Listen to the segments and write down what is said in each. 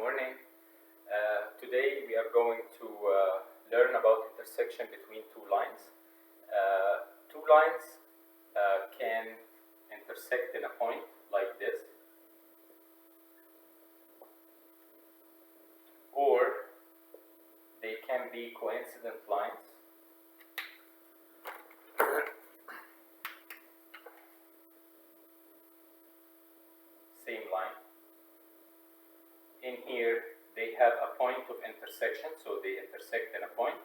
morning. Today we are going to learn about intersection between two lines. Two lines can intersect in a point like this, or they can be coincident lines. Same line. In here, they have a point of intersection, so they intersect in a point.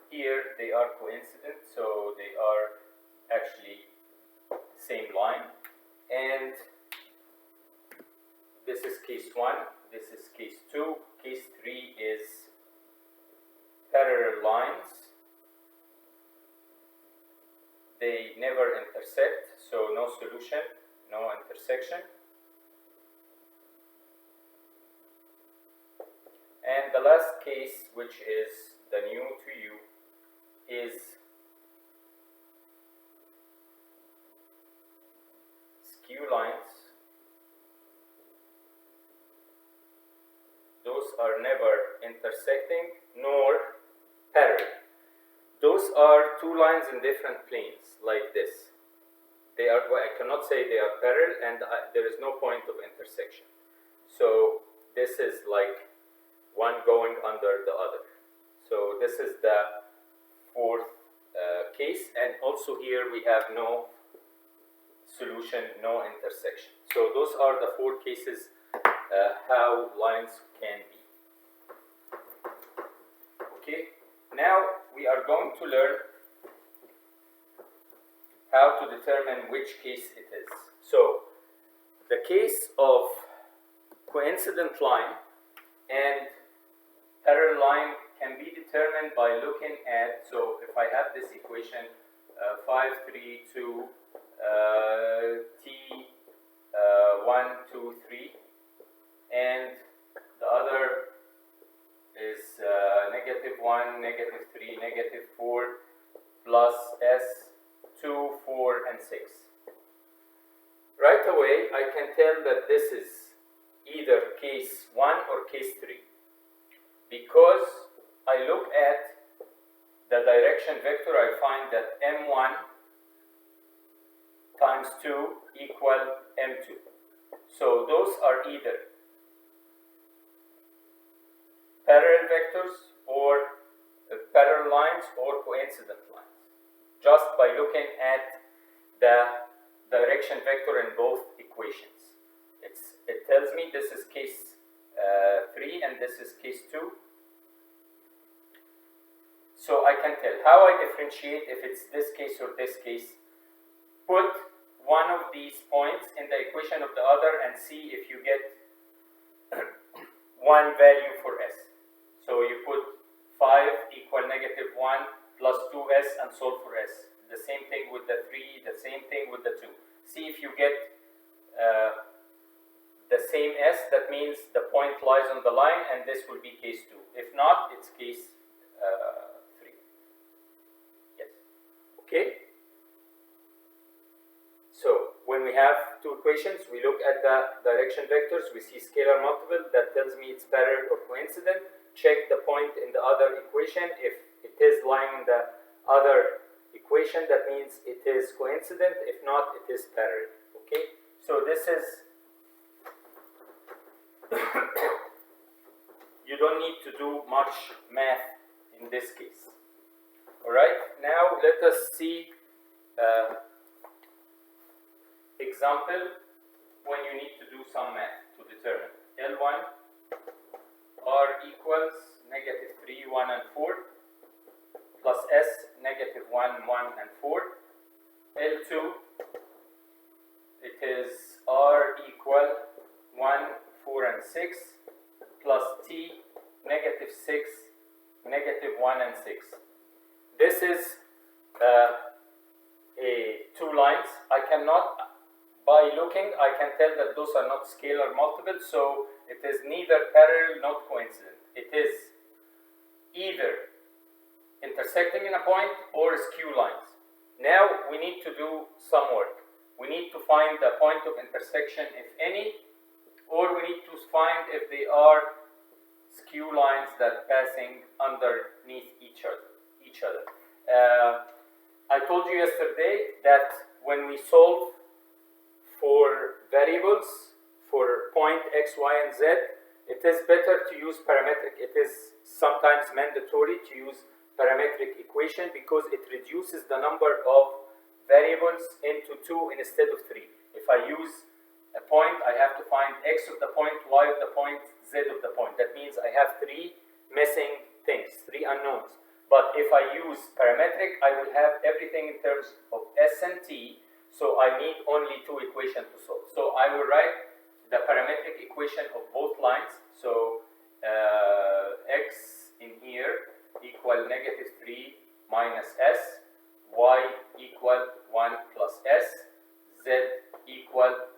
Here, they are coincident, so they are actually same line. And this is case 1, this is case 2. Case 3 is parallel lines. They never intersect, so no solution, no intersection. And the last case, which is the new to you, is skew lines. Those are never intersecting nor parallel. Those are two lines in different planes, like this. They are, well, I cannot say they are parallel, and there is no point of intersection. So this is like one going under the other. So this is the fourth case, and also here we have no solution, no intersection. So those are the four cases how lines can be. Okay, now we are going to learn how to determine which case it is. So the case of coincident line and parallel line can be determined by looking at, so if I have this equation 5, 3, 2, t 1, 2, 3, and the other is -1, -3, -4 plus s 2, 4, and 6. Right away, I can tell that this is either case 1 or case 3. Because I look at the direction vector, I find that m1 times 2 equal m2. So those are either parallel vectors or parallel lines or coincident lines, just by looking at the direction vector in both equations. It tells me this is case 3 and this is case 2. So I can tell how I differentiate if it's this case or this case. Put one of these points in the equation of the other and see if you get one value for s. So you put 5 equal -1 plus 2s and solve for s. The same thing with the 3, the same thing with the 2. See if you get the same s, that means the point lies on the line, and this will be case 2. If not, it's case 3. Yes. Okay? So, when we have two equations, we look at the direction vectors, we see scalar multiple, that tells me it's parallel or coincident. Check the point in the other equation. If it is lying in the other equation, that means it is coincident. If not, it is parallel. Okay? So this is you don't need to do much math in this case. Alright, now let us see example when you need to do some math to determine. L1 r equals -3, 1, and 4 plus s -1, 1, and 4. L2 it is r equal 1, 4, and 6 plus t -6, -1, and 6. This is two lines. I cannot, by looking, I can tell that those are not scalar multiples, so it is neither parallel nor coincident. It is either intersecting in a point or skew lines. Now we need to do some work. We need to find the point of intersection, if any, or we need to find if they are skew lines that passing underneath each other. I told you yesterday that when we solve for variables for point x, y, and z, it is better to use parametric. It is sometimes mandatory to use parametric equation because it reduces the number of variables into 2 instead of 3. If I use a point, I have to find x of the point, y of the point, z of the point. That means I have 3 missing things, 3 unknowns. But if I use parametric, I will have everything in terms of s and t, so I need only 2 equations to solve. So I will write the parametric equation of both lines. So x in here equal negative 3 minus s, y equal 1 plus s, z equal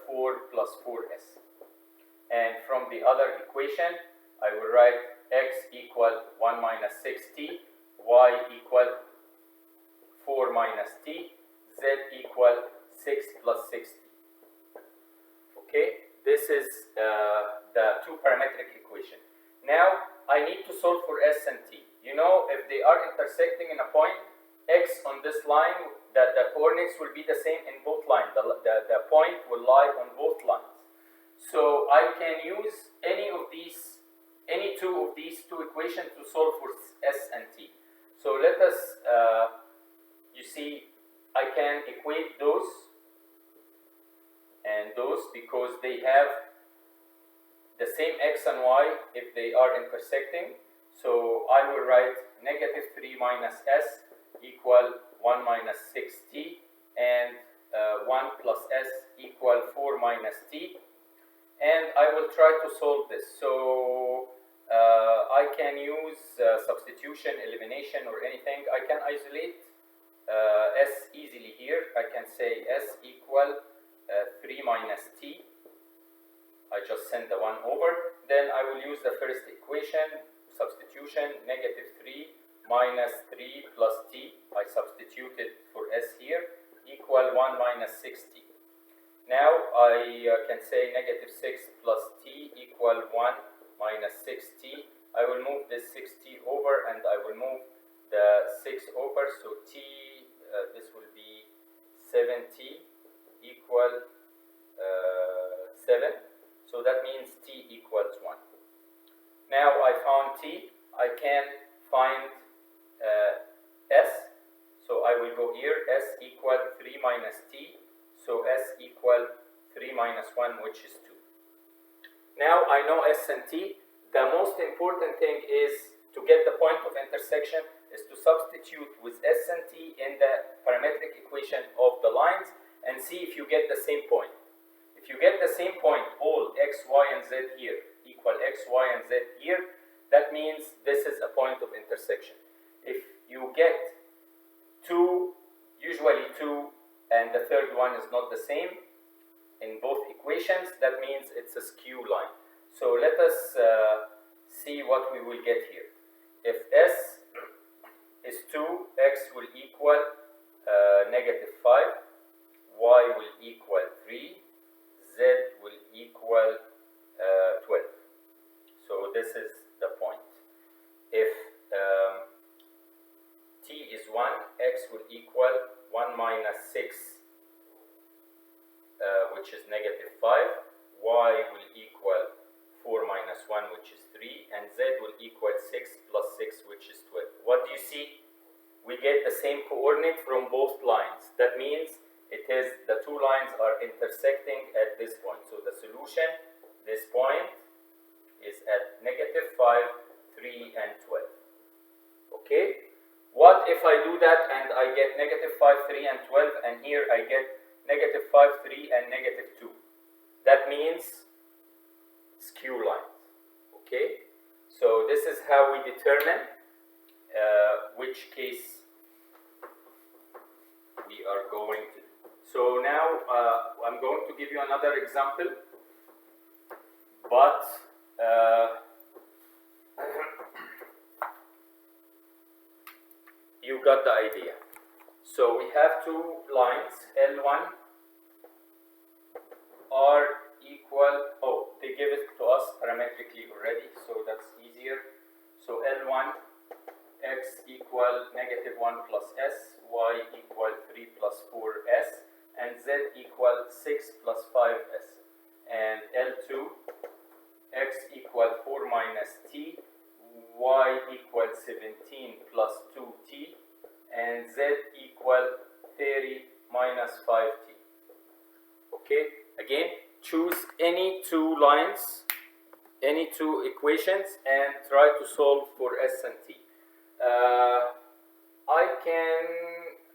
4 plus 4s. And from the other equation, I will write x equal 1 minus 6t, y equal 4 minus t, z equal 6 plus 6t. Okay, this is the 2 parametric equation. Now I need to solve for s and t. You know, if they are intersecting in a point, x on this line, the coordinates will be the same in both lines. The point will lie on both lines. So I can use any 2 of these 2 equations to solve for s and t. So let us, you see, I can equate those and those because they have the same x and y if they are intersecting. So I will write negative 3 minus s equal 1 minus 6t and 1 plus s equal 4 minus t. And I will try to solve this. So I can use substitution, elimination, or anything. I can isolate s easily here. I can say s equal 3 minus t. I just send the 1 over. Then I will use the first equation, substitution, negative 3 minus 3 plus t. I substituted for s here, equal 1 minus 6t. Now I can say negative 6 plus t equal 1 minus 6t. I will move this 6t over and I will move the 6 over. So t, this will be 7t equal 7. So that means t equals 1. Now I found t. I can find s. So I will go here, s equal 3 minus t. So s equal 3 minus 1, which is 2. Now I know s and t. The most important thing is to get the point of intersection is to substitute with s and t in the parametric equation of the lines and see if you get the same point. If you get the same point, all x, y, and z here equal x, y, and z here, that means this is a point of intersection. If you get 2, usually 2, and the third one is not the same in both equations, that means it's a skew line. So let us see what we will get here. If s is 2, x will equal negative 5, y will equal 3, z will equal 12. So this is the point. If t is 1, x will equal 1 minus 6, which is negative 5, y will equal 4 minus 1, which is 3, and z will equal 6 plus 6, which is 12. What do you see? We get the same coordinate from both lines. That means it is the 2 lines are intersecting at this point. So the solution, this point, is at negative 5, 3, and 12. Okay? What if I do that and I get negative 5, 3, and 12, and here I get negative 5, 3, and negative 2? That means skew lines. Okay? So this is how we determine which case we are going to do. So now I'm going to give you another example, but you got the idea. So we have 2 lines, L1 are equal, they give it to us parametrically already, so that's easier. So L1, x equal negative 1 plus s, y equal 3 plus 4s, and z equal 6 plus 5s. And L2, x equal 4 minus t, y equal 17 plus 2t, and z equal 30 minus 5t. Okay, again, choose any two lines, any two equations, and try to solve for s and t.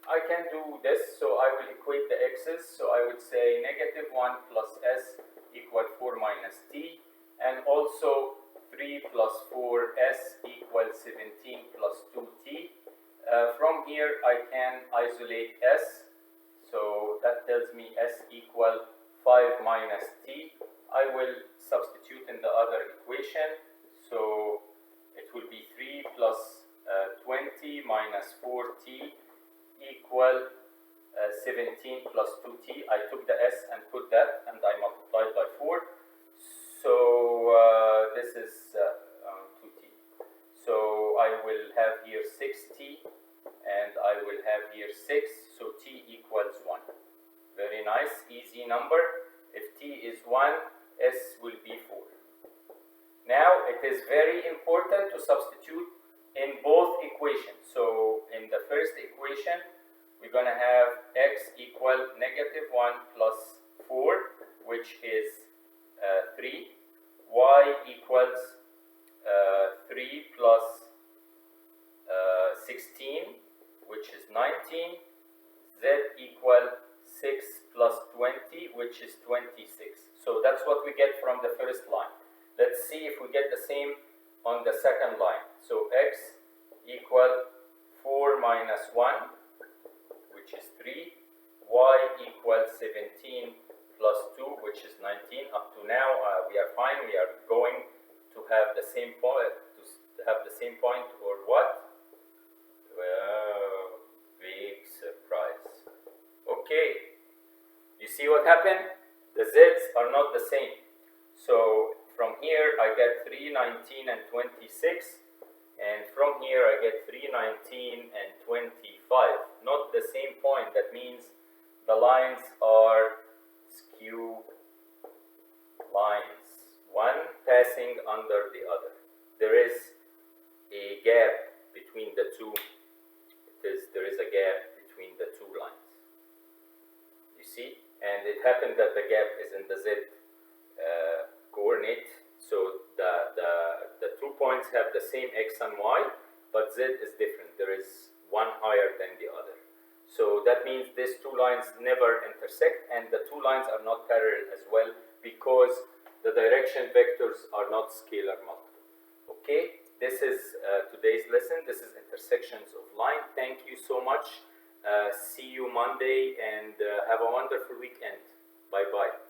I can do this, so I will equate the x's. So I would say negative 1 plus s equal 4 minus t, and also 3 plus 4s equals 17 plus 2t. From here I can isolate s, so that tells me s equal 5 minus t. I will substitute in the other equation, so it will be 3 plus 20 minus 4t equal 17 plus 2t. I took the s and put that, and I multiplied by 4. So this is 2t. So I will have here 6t, and I will have here 6. So t equals 1. Very nice, easy number. If t is 1, s will be 4. Now it is very important to substitute in both equations. So in the first equation, we're going to have x equal negative 1 plus 4, which is 3. Y equals 3 plus 16, which is 19. Z equal 6 plus 20, which is 26. So that's what we get from the first line. Let's see if we get the same on the second line. So x equal 4 minus 1, which is 3. Y equals 17 plus 2, which is 19. Up to now, we are fine. We are going to have the same point. Or what? Well, big surprise. Okay. You see what happened? The z's are not the same. So from here I get 3, 19, and 26. And from here I get 3, 19, and 25. Not the same point. That means the lines are skew lines. One passing under the other. There is a gap between the two. There is a gap between the two lines. You see? And it happened that the gap is in the z coordinate. So the 2 points have the same x and y, but z is different. There is one higher than the other. So that means these two lines never intersect, and the two lines are not parallel as well, because the direction vectors are not scalar multiple. Okay, this is today's lesson. This is intersections of line. Thank you so much. See you Monday, and have a wonderful weekend. Bye-bye.